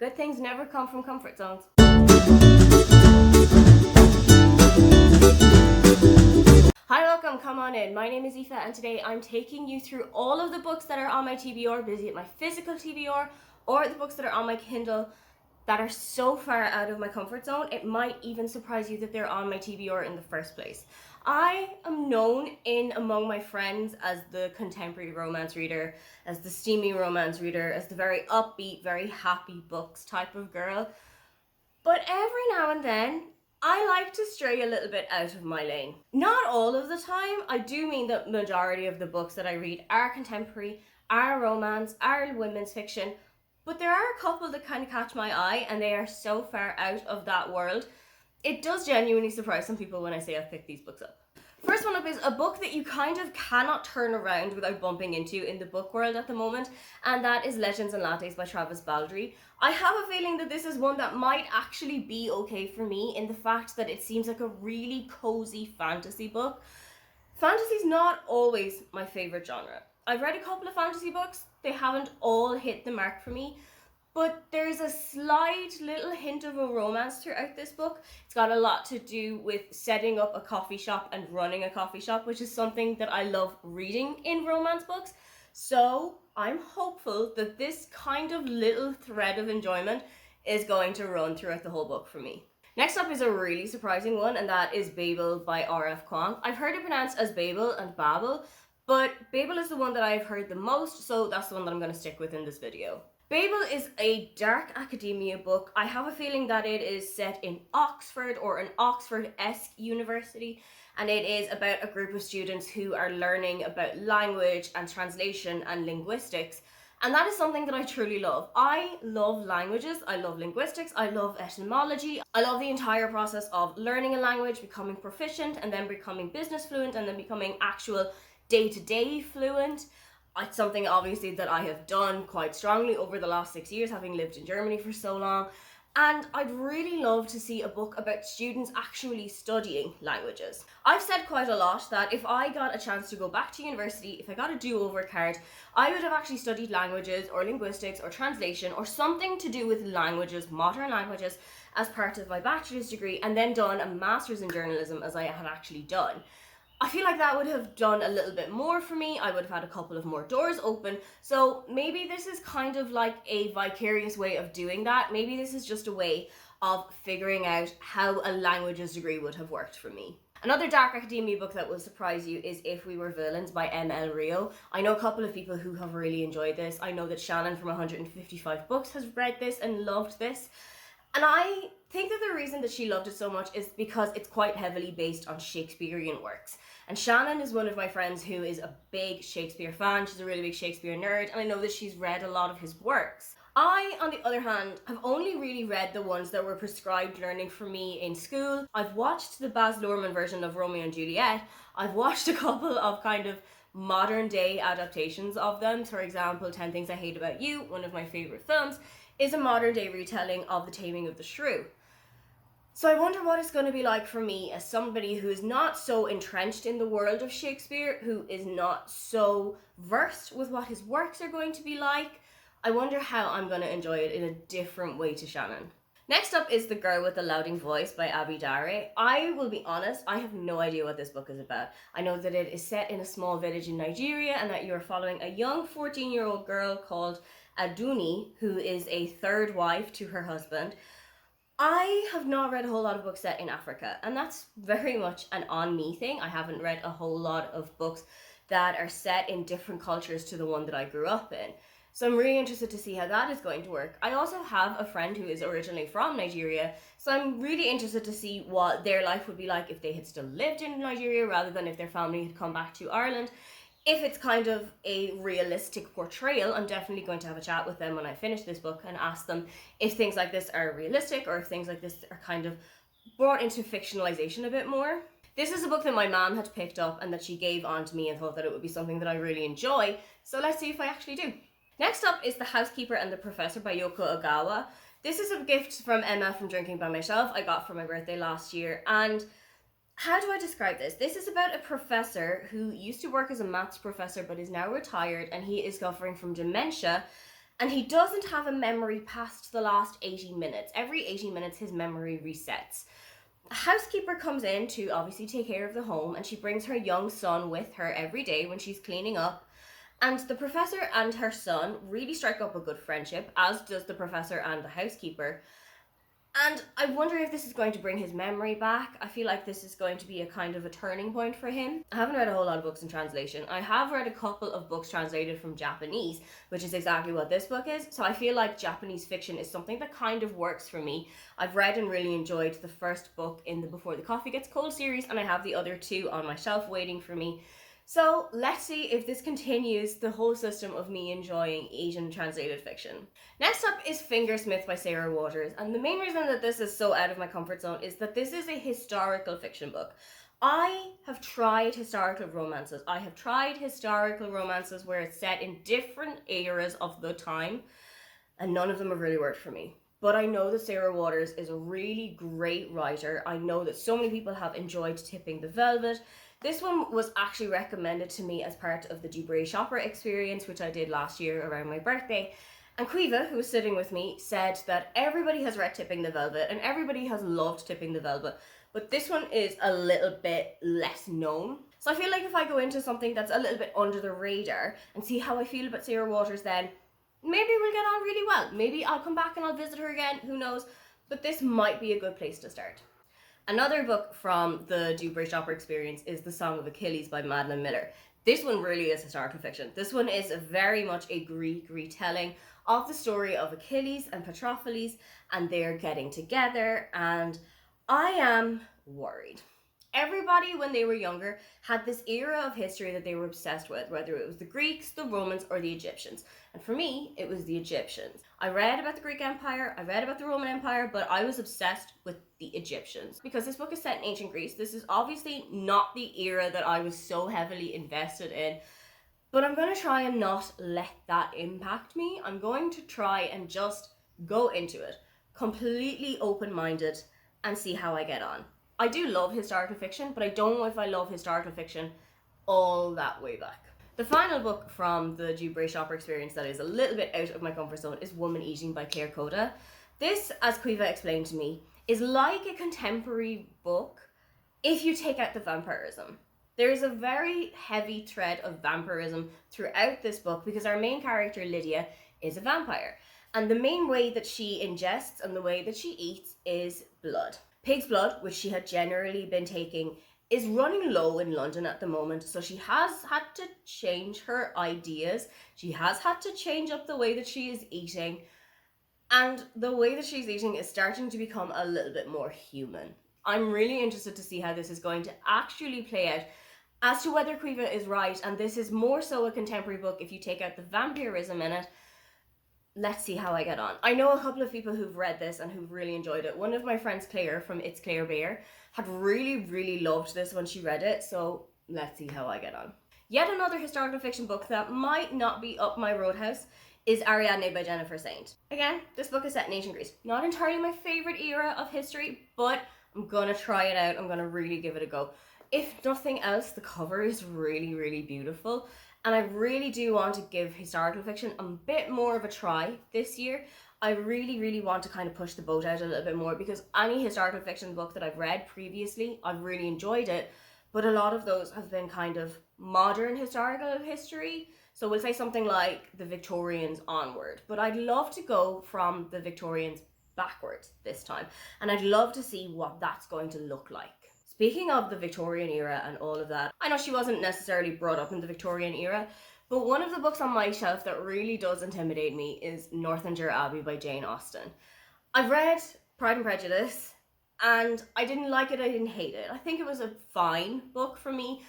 Good things never come from comfort zones. Hi, welcome, come on in. My name is Aoife and today I'm taking you through all of the books that are on my TBR, be it my physical TBR or the books that are on my Kindle that are so far out of my comfort zone, it might even surprise you that they're on my TBR in the first place. I am known among my friends as the contemporary romance reader, as the steamy romance reader, as the very upbeat, very happy books type of girl. But every now and then, I like to stray a little bit out of my lane. Not all of the time. I do mean that the majority of the books that I read are contemporary, are romance, are women's fiction, but there are a couple that kind of catch my eye and they are so far out of that world. It does genuinely surprise some people when I say I've picked these books up. First one up is a book that you kind of cannot turn around without bumping into in the book world at the moment, and that is Legends and Lattes by Travis Baldree. I have a feeling that this is one that might actually be okay for me in the fact that it seems like a really cozy fantasy book. Fantasy's not always my favourite genre. I've read a couple of fantasy books, they haven't all hit the mark for me, but there's a slight little hint of a romance throughout this book. It's got a lot to do with setting up a coffee shop and running a coffee shop, which is something that I love reading in romance books. So I'm hopeful that this kind of little thread of enjoyment is going to run throughout the whole book for me. Next up is a really surprising one, and that is Babel by R.F. Kuang. I've heard it pronounced as Babel and Babel, but Babel is the one that I've heard the most, so that's the one that I'm going to stick with in this video. Babel is a dark academia book. I have a feeling that it is set in Oxford or an Oxford-esque university, and it is about a group of students who are learning about language and translation and linguistics. And that is something that I truly love. I love languages, I love linguistics, I love etymology. I love the entire process of learning a language, becoming proficient, and then becoming business fluent, and then becoming actual day-to-day fluent. It's something obviously that I have done quite strongly over the last 6 years, having lived in Germany for so long. And I'd really love to see a book about students actually studying languages. I've said quite a lot that if I got a chance to go back to university, if I got a do-over card, I would have actually studied languages or linguistics or translation or something to do with languages, modern languages, as part of my bachelor's degree, and then done a master's in journalism as I had actually done. I feel like that would have done a little bit more for me. I would have had a couple of more doors open. So maybe this is kind of like a vicarious way of doing that. Maybe this is just a way of figuring out how a languages degree would have worked for me. Another dark academia book that will surprise you is If We Were Villains by M.L. Rio. I know a couple of people who have really enjoyed this. I know that Shannon from 155 Books has read this and loved this. And I think that the reason that she loved it so much is because it's quite heavily based on Shakespearean works. And Shannon is one of my friends who is a big Shakespeare fan. She's a really big Shakespeare nerd, and I know that she's read a lot of his works. I, on the other hand, have only really read the ones that were prescribed learning for me in school. I've watched the Baz Luhrmann version of Romeo and Juliet. I've watched a couple of kind of modern day adaptations of them. For example, 10 Things I Hate About You, one of my favorite films, is a modern day retelling of The Taming of the Shrew. So I wonder what it's going to be like for me as somebody who is not so entrenched in the world of Shakespeare, who is not so versed with what his works are going to be like. I wonder how I'm going to enjoy it in a different way to Shannon. Next up is The Girl with the Louding Voice by Abby Dare. I will be honest, I have no idea what this book is about. I know that it is set in a small village in Nigeria and that you are following a young 14-year-old girl called Aduni, who is a third wife to her husband. I have not read a whole lot of books set in Africa, and that's very much an on me thing. I haven't read a whole lot of books that are set in different cultures to the one that I grew up in. So I'm really interested to see how that is going to work. I also have a friend who is originally from Nigeria, so I'm really interested to see what their life would be like if they had still lived in Nigeria rather than if their family had come back to Ireland. If it's kind of a realistic portrayal, I'm definitely going to have a chat with them when I finish this book and ask them if things like this are realistic or if things like this are kind of brought into fictionalization a bit more. This is a book that my mom had picked up and that she gave on to me and thought that it would be something that I really enjoy. So let's see if I actually do. Next up is The Housekeeper and the Professor by Yoko Ogawa. This is a gift from Emma from Drinking by Myself I got for my birthday last year, and how do I describe this? This is about a professor who used to work as a maths professor but is now retired, and he is suffering from dementia, and he doesn't have a memory past the last 80 minutes. Every 80 minutes his memory resets. A housekeeper comes in to obviously take care of the home, and she brings her young son with her every day when she's cleaning up. And the professor and her son really strike up a good friendship, as does the professor and the housekeeper. And I wonder if this is going to bring his memory back. I feel like this is going to be a kind of a turning point for him. I haven't read a whole lot of books in translation. I have read a couple of books translated from Japanese, which is exactly what this book is. So I feel like Japanese fiction is something that kind of works for me. I've read and really enjoyed the first book in the Before the Coffee Gets Cold series, and I have the other two on my shelf waiting for me. So let's see if this continues the whole system of me enjoying Asian translated fiction. Next up is Fingersmith by Sarah Waters, and the main reason that this is so out of my comfort zone is that this is a historical fiction book. I have tried historical romances. I have tried historical romances where it's set in different eras of the time, and none of them have really worked for me. But I know that Sarah Waters is a really great writer. I know that so many people have enjoyed Tipping the Velvet. This one was actually recommended to me as part of the Dubray Shopper experience, which I did last year around my birthday. And Quiva, who was sitting with me, said that everybody has read Tipping the Velvet and everybody has loved Tipping the Velvet, but this one is a little bit less known. So I feel like if I go into something that's a little bit under the radar and see how I feel about Sarah Waters, then maybe we'll get on really well. Maybe I'll come back and I'll visit her again, who knows? But this might be a good place to start. Another book from the Dubray Shopper experience is The Song of Achilles by Madeline Miller. This one really is historical fiction. This one is very much a Greek retelling of the story of Achilles and Patroclus, and they're getting together, and I am worried. Everybody, when they were younger, had this era of history that they were obsessed with, whether it was the Greeks, the Romans, or the Egyptians. And for me, it was the Egyptians. I read about the Greek Empire, I read about the Roman Empire, but I was obsessed with the Egyptians. Because this book is set in ancient Greece, this is obviously not the era that I was so heavily invested in, but I'm going to try and not let that impact me. I'm going to try and just go into it, completely open-minded, and see how I get on. I do love historical fiction, but I don't know if I love historical fiction all that way back. The final book from the Dubray Shopper experience that is a little bit out of my comfort zone is Woman Eating by Claire Coda. This, as Quiva explained to me, is like a contemporary book if you take out the vampirism. There is a very heavy thread of vampirism throughout this book because our main character, Lydia, is a vampire. And the main way that she ingests and the way that she eats is blood. Pig's blood, which she had generally been taking, is running low in London at the moment, so she has had to change her ideas. She has had to change up the way that she is eating, and the way that she's eating is starting to become a little bit more human. I'm really interested to see how this is going to actually play out as to whether Quiva is right, and this is more so a contemporary book if you take out the vampirism in it. Let's see how I get on. I know a couple of people who've read this and who've really enjoyed it. One of my friends, Claire, from It's Claire Bear, had really loved this when she read it, so let's see how I get on. Yet another historical fiction book that might not be up my roadhouse is Ariana by Jennifer Saint. Again, this book is set in ancient Greece. Not entirely my favorite era of history, but I'm gonna try it out. I'm gonna really give it a go. If nothing else, the cover is really beautiful. And I really do want to give historical fiction a bit more of a try this year. I really want to kind of push the boat out a little bit more because any historical fiction book that I've read previously, I've really enjoyed it. But a lot of those have been kind of modern historical history. So we'll say something like the Victorians onward. But I'd love to go from the Victorians backwards this time. And I'd love to see what that's going to look like. Speaking of the Victorian era and all of that, I know she wasn't necessarily brought up in the Victorian era, but one of the books on my shelf that really does intimidate me is Northanger Abbey by Jane Austen. I've read Pride and Prejudice, and I didn't like it, I didn't hate it. I think it was a fine book for me,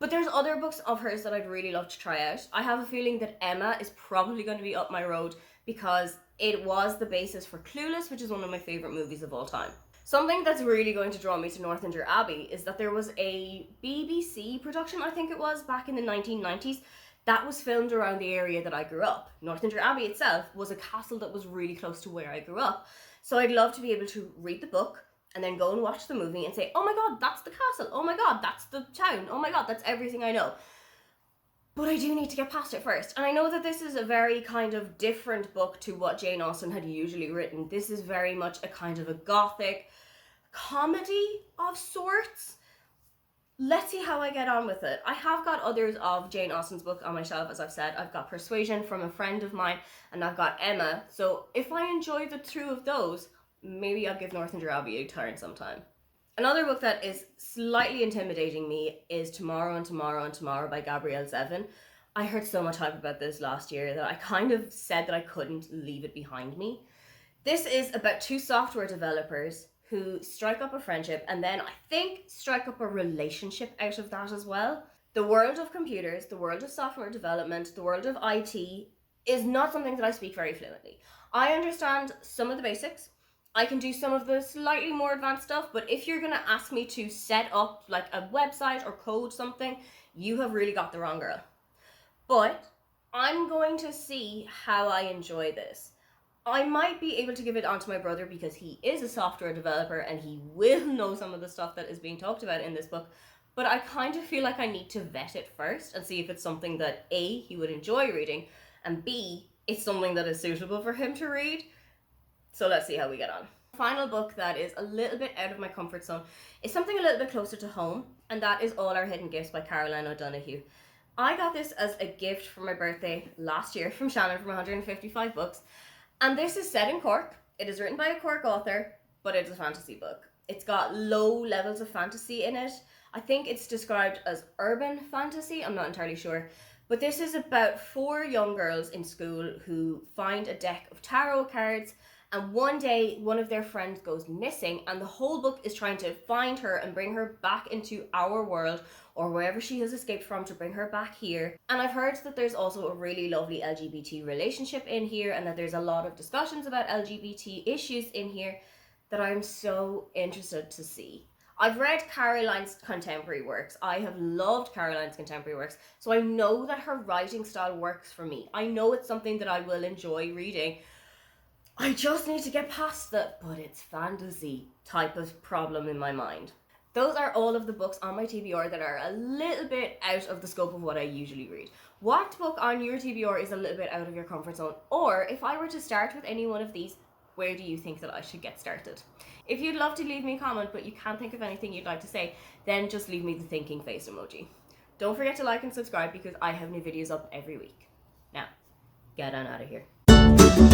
but there's other books of hers that I'd really love to try out. I have a feeling that Emma is probably going to be up my road because it was the basis for Clueless, which is one of my favourite movies of all time. Something that's really going to draw me to Northanger Abbey is that there was a BBC production, I think it was, back in the 1990s, that was filmed around the area that I grew up. Northanger Abbey itself was a castle that was really close to where I grew up. So I'd love to be able to read the book and then go and watch the movie and say, oh my god, that's the castle. Oh my god, that's the town. Oh my god, that's everything I know. but I do need to get past it first. And I know that this is a very kind of different book to what Jane Austen had usually written. This is very much a kind of a gothic comedy of sorts. Let's see how I get on with it. I have got others of Jane Austen's book on my shelf, as I've said. I've got Persuasion from a friend of mine, and I've got Emma. So if I enjoy the two of those, maybe I'll give Northanger Abbey a turn sometime. Another book that is slightly intimidating me is Tomorrow and Tomorrow and Tomorrow by Gabrielle Zevin. I heard so much hype about this last year that I kind of said that I couldn't leave it behind me. This is about two software developers who strike up a friendship and then I think strike up a relationship out of that as well. The world of computers, the world of software development, the world of IT is not something that I speak very fluently. I understand some of the basics. I can do some of the slightly more advanced stuff, but if you're gonna ask me to set up like a website or code something, you have really got the wrong girl. But I'm going to see how I enjoy this. I might be able to give it on to my brother because he is a software developer and he will know some of the stuff that is being talked about in this book, but I kind of feel like I need to vet it first and see if it's something that A, he would enjoy reading, and B, it's something that is suitable for him to read. So let's see how we get on. Final book that is a little bit out of my comfort zone is something a little bit closer to home, and that is All Our Hidden Gifts by Caroline O'Donoghue. I got this as a gift for my birthday last year from Shannon from 155 Books, and this is set in Cork. It is written by a Cork author, but it's a fantasy book. It's got low levels of fantasy in it. I think it's described as urban fantasy, I'm not entirely sure. But this is about 4 young girls in school who find a deck of tarot cards, and one day one of their friends goes missing, and the whole book is trying to find her and bring her back into our world or wherever she has escaped from to bring her back here. And I've heard that there's also a really lovely LGBT relationship in here and that there's a lot of discussions about LGBT issues in here that I'm so interested to see. I've read Caroline's contemporary works. I have loved Caroline's contemporary works, so I know that her writing style works for me. I know it's something that I will enjoy reading. I just need to get past the but it's fantasy type of problem in my mind. Those are all of the books on my TBR that are a little bit out of the scope of what I usually read. What book on your TBR is a little bit out of your comfort zone? Or if I were to start with any one of these, where do you think that I should get started? If you'd love to leave me a comment but you can't think of anything you'd like to say, then just leave me the thinking face emoji. Don't forget to like and subscribe because I have new videos up every week. Now, get on out of here.